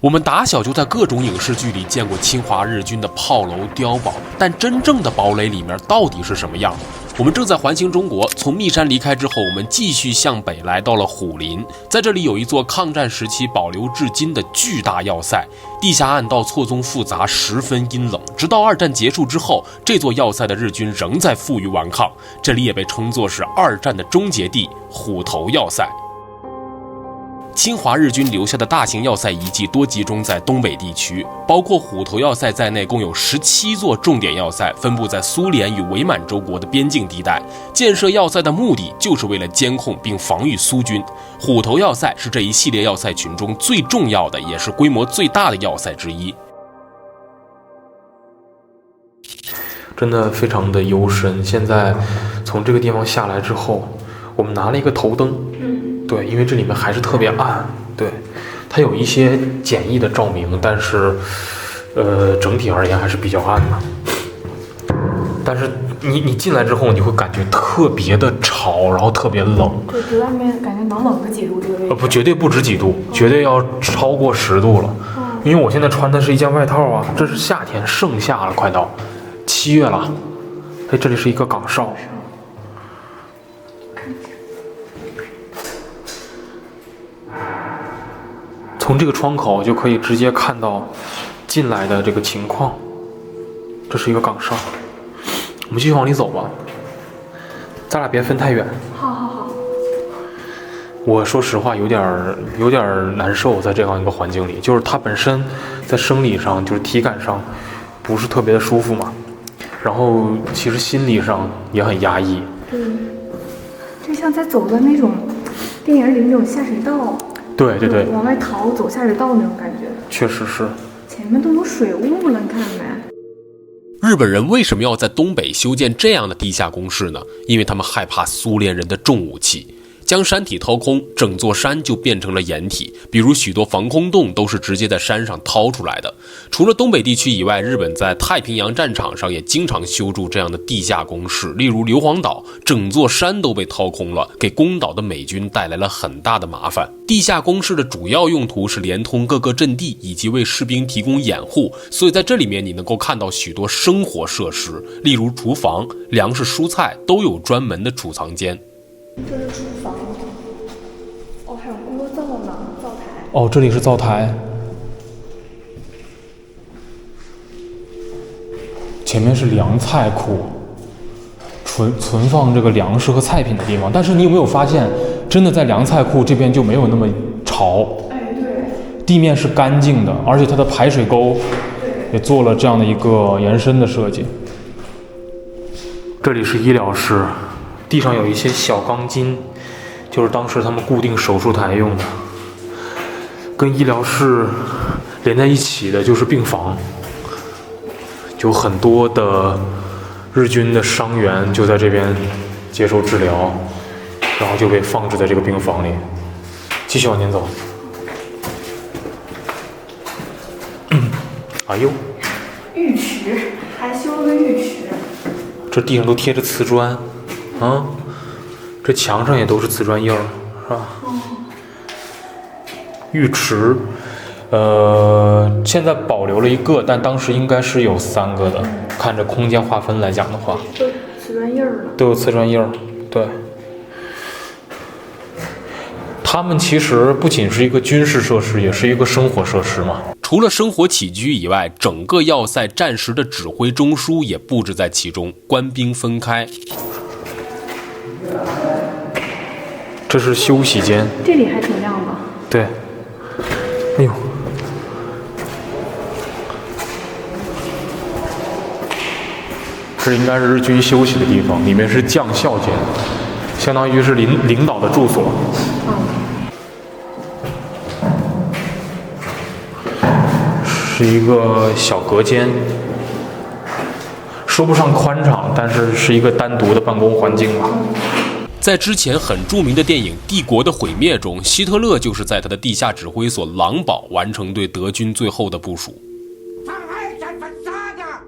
我们打小就在各种影视剧里见过侵华日军的炮楼、碉堡，但真正的堡垒里面到底是什么样？我们正在环行中国，从密山离开之后，我们继续向北来到了虎林，在这里有一座抗战时期保留至今的巨大要塞，地下暗道错综复杂，十分阴冷。直到二战结束之后，这座要塞的日军仍在负隅顽抗，这里也被称作是二战的终结地——虎头要塞。侵华日军留下的大型要塞遗迹多集中在东北地区，包括虎头要塞在内，共有17座重点要塞，分布在苏联与伪满洲国的边境地带。建设要塞的目的就是为了监控并防御苏军。虎头要塞是这一系列要塞群中最重要的，也是规模最大的要塞之一。真的非常的幽深。现在从这个地方下来之后，我们拿了一个头灯。对，因为这里面还是特别暗，对，它有一些简易的照明，但是，整体而言还是比较暗的。但是你进来之后，你会感觉特别的潮，然后特别冷。对，比外面感觉能冷个几度这个位置。不，绝对不止几度，绝对要超过10度了。因为我现在穿的是一件外套啊，这是夏天，盛夏了，快到7月了。哎，这里是一个岗哨。从这个窗口就可以直接看到进来的这个情况。这是一个岗哨，我们继续往里走吧。咱俩别分太远。好。我说实话，有点难受，在这样一个环境里，就是它本身在生理上，就是体感上不是特别的舒服嘛。然后其实心理上也很压抑。对，就像在走的那种电影里那种下水道。对，往外逃，走下水道那种感觉。确实是，前面都有水雾了，你看没？日本人为什么要在东北修建这样的地下工事呢？因为他们害怕苏联人的重武器。将山体掏空，整座山就变成了掩体，比如许多防空洞都是直接在山上掏出来的。除了东北地区以外，日本在太平洋战场上也经常修筑这样的地下工事，例如硫磺岛，整座山都被掏空了，给攻岛的美军带来了很大的麻烦。地下工事的主要用途是连通各个阵地，以及为士兵提供掩护，所以在这里面你能够看到许多生活设施，例如厨房、粮食蔬菜都有专门的储藏间。这是厨房，还有锅灶呢，灶台。这里是灶台，前面是粮菜库，存放这个粮食和菜品的地方。但是你有没有发现，真的在粮菜库这边就没有那么潮？对，地面是干净的，而且它的排水沟也做了这样的一个延伸的设计。这里是医疗室。地上有一些小钢筋，就是当时他们固定手术台用的。跟医疗室连在一起的就是病房，有很多的日军的伤员就在这边接受治疗，然后就被放置在这个病房里。继续往前走。哎呦，浴池，还修了个浴池。这地上都贴着瓷砖。这墙上也都是瓷砖印儿，是吧？浴池，现在保留了一个，但当时应该是有3个的。看着空间划分来讲的话，都瓷砖印儿了。都有瓷砖印儿，对。他们其实不仅是一个军事设施，也是一个生活设施嘛。除了生活起居以外，整个要塞战时的指挥中枢也布置在其中，官兵分开。这是休息间，这里还挺亮的。对，哎呦，这应该是日军休息的地方，里面是将校间，相当于是领导的住所。是一个小隔间，说不上宽敞，但是是一个单独的办公环境吧。在之前很著名的电影《帝国的毁灭》中，希特勒就是在他的地下指挥所狼堡完成对德军最后的部署。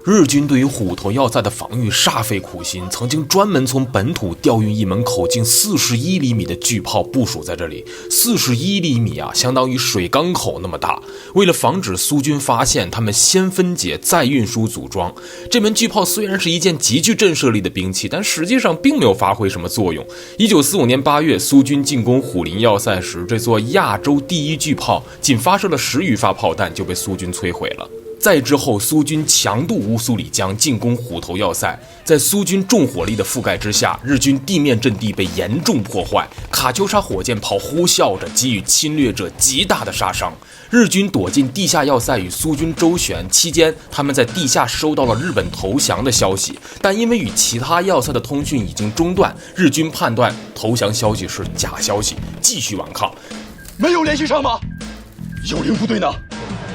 日军对于虎头要塞的防御煞费苦心，曾经专门从本土调运一门口径41厘米的巨炮部署在这里。41厘米啊，相当于水缸口那么大。为了防止苏军发现，他们先分解再运输组装。这门巨炮虽然是一件极具震慑力的兵器，但实际上并没有发挥什么作用。1945年8月，苏军进攻虎林要塞时，这座亚洲第一巨炮仅发射了10余发炮弹就被苏军摧毁了。再之后，苏军强渡乌苏里江进攻虎头要塞，在苏军重火力的覆盖之下，日军地面阵地被严重破坏，卡秋莎火箭炮呼啸着给予侵略者极大的杀伤。日军躲进地下要塞与苏军周旋期间，他们在地下收到了日本投降的消息，但因为与其他要塞的通讯已经中断，日军判断投降消息是假消息，继续顽抗。没有联系上吗？幽灵部队呢？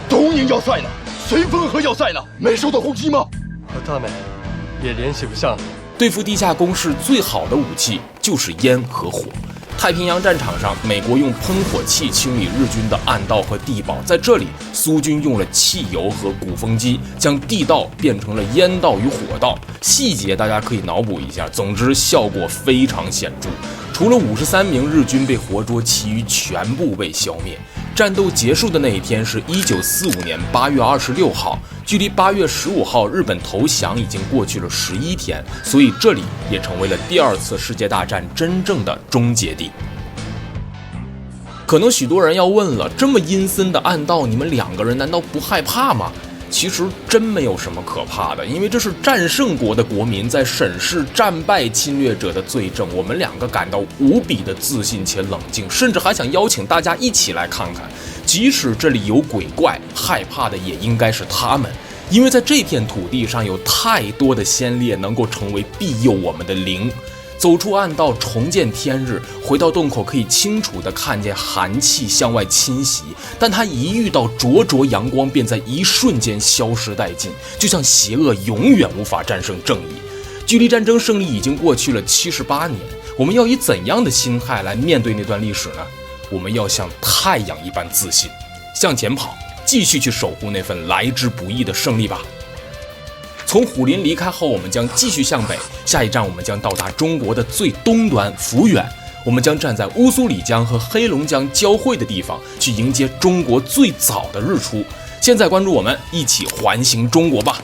东营要塞呢？绥芬河要塞呢？没收到攻击吗？和他们也联系不上。对付地下工事最好的武器就是烟和火。太平洋战场上，美国用喷火器清理日军的暗道和地堡，在这里，苏军用了汽油和鼓风机，将地道变成了烟道与火道。细节大家可以脑补一下，总之效果非常显著。除了53名日军被活捉，其余全部被消灭。战斗结束的那一天是1945年8月26号，距离8月15号日本投降已经过去了11天，所以这里也成为了第2次世界大战真正的终结地。可能许多人要问了，这么阴森的暗道，你们2个人难道不害怕吗？其实真没有什么可怕的，因为这是战胜国的国民在审视战败侵略者的罪证。我们2个感到无比的自信且冷静，甚至还想邀请大家一起来看看，即使这里有鬼怪，害怕的也应该是他们，因为在这片土地上有太多的先烈能够成为庇佑我们的灵。走出暗道，重见天日，回到洞口可以清楚地看见寒气向外侵袭，但它一遇到灼灼阳光，便在一瞬间消失殆尽，就像邪恶永远无法战胜正义。距离战争胜利已经过去了78年，我们要以怎样的心态来面对那段历史呢？我们要像太阳一般自信，向前跑，继续去守护那份来之不易的胜利吧。从虎林离开后，我们将继续向北，下一站我们将到达中国的最东端抚远，我们将站在乌苏里江和黑龙江交汇的地方，去迎接中国最早的日出。现在关注我们，一起环行中国吧。